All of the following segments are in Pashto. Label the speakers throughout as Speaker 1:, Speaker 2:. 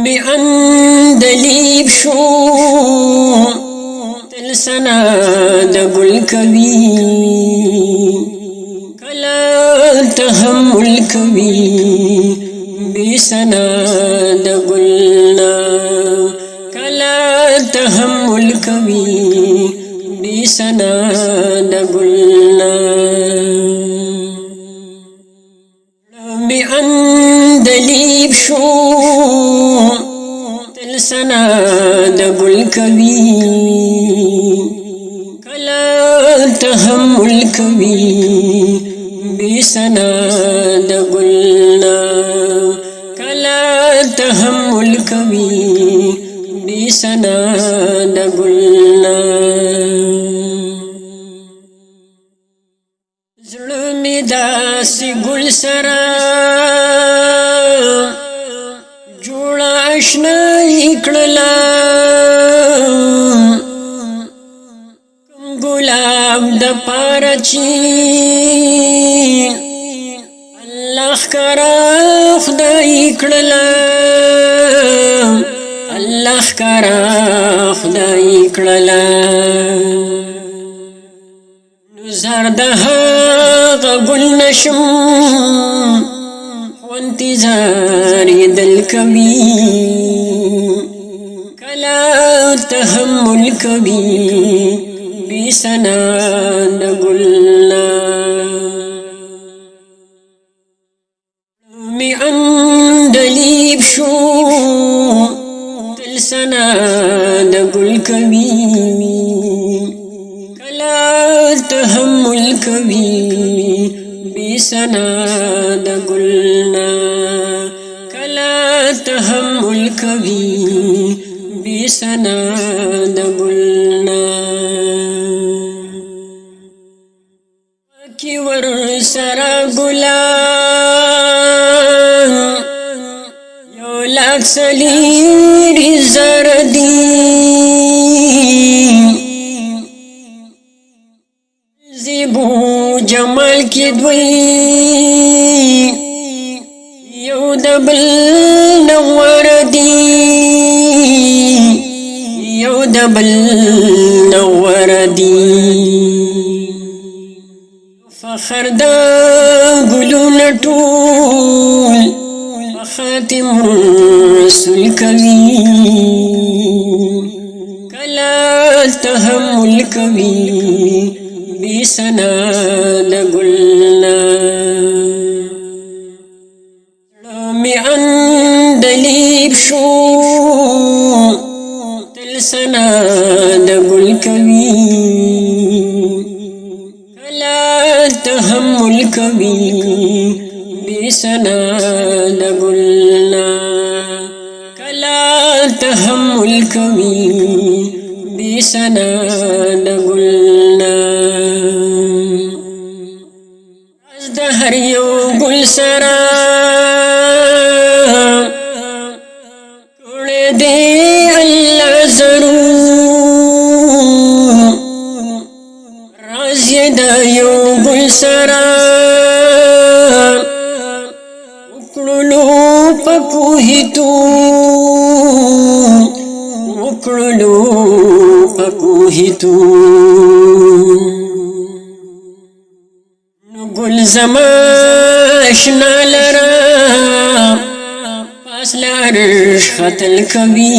Speaker 1: می اندلیب شو تل سنا د گل کوي کلا تحمل کوي بی سنا د گلنا کلا تحمل کوي بی سنا د گلنا می اندلیب شو تل سنا د گل کوي کلا تحمل کوي بی سنا د گلنا کلا تحمل کوي بی سنا د گلنا زړه می داسې ګل سره جوړه اشنايي کړله کوم ګلاب د پاره چې الله ښکاره خدای کړله الله ښکاره خدای کړله زر د هغه ګل نشم خو انتظار یې دل کوي کلا تحمل کوي بی سنا د ګلنا می اندلیب شو تل سنا د گل کوي تحمل کوي بی سنا د گلنا کلا تحمل کوي بی سنا د گلنا کی ور سرا گلان یو لاک سلیری زردی زیبو جمال کی دوی یو دبل نور دی یو دبل نور دی فخر دا گلون ټول خاتم رسول کوي کلا تحمل کوي بی سنا د گلنا می اندلیب شو تل سنا د گل کوي کلا تحمل کوي بی سنا د گلنا کلا تحمل کوي بی سنا د گلنا د هر یو ګل سره کړه دې الله ضرور راز د یو ګل سره وکړلو په کوهیتو وکړلو په کوهیتو گل زما اشنا لرا پاس لارش خطل کوي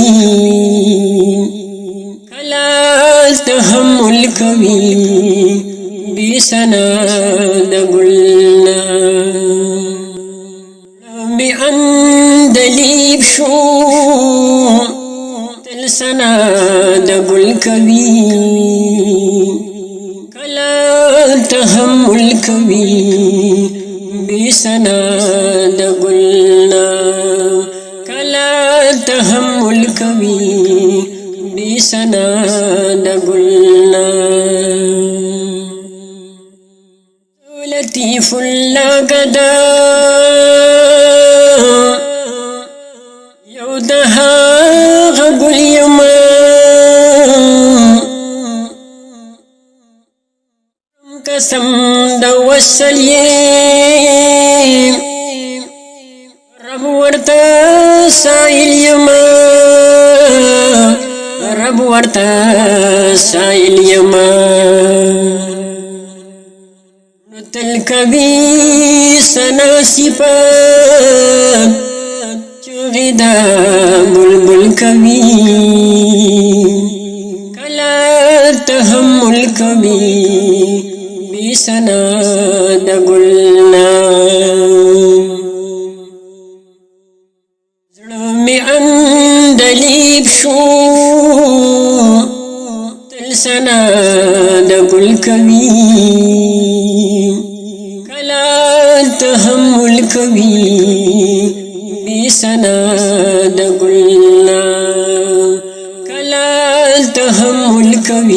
Speaker 1: کلا تحمل کوي بی سنا د گلنا می اندلیب شو تل سنا د گل کوي تحمل کوي بی سنا د گلنا کلا تحمل کوي بی سنا د گلنا لطیف الله گدا یو د هغه ګل یما قسم د وصل رب ورته سائل یما رب ورته سائل یما نو تل کوي سنا صفات چغې دا بلبل کوي کلا تحمل کوي بی سنا د ګلنا زړه مې اندلیب شو تل سنا د ګل کوي کلا تحمل کوي بی سنا د ګلنا کلا تحمل کوي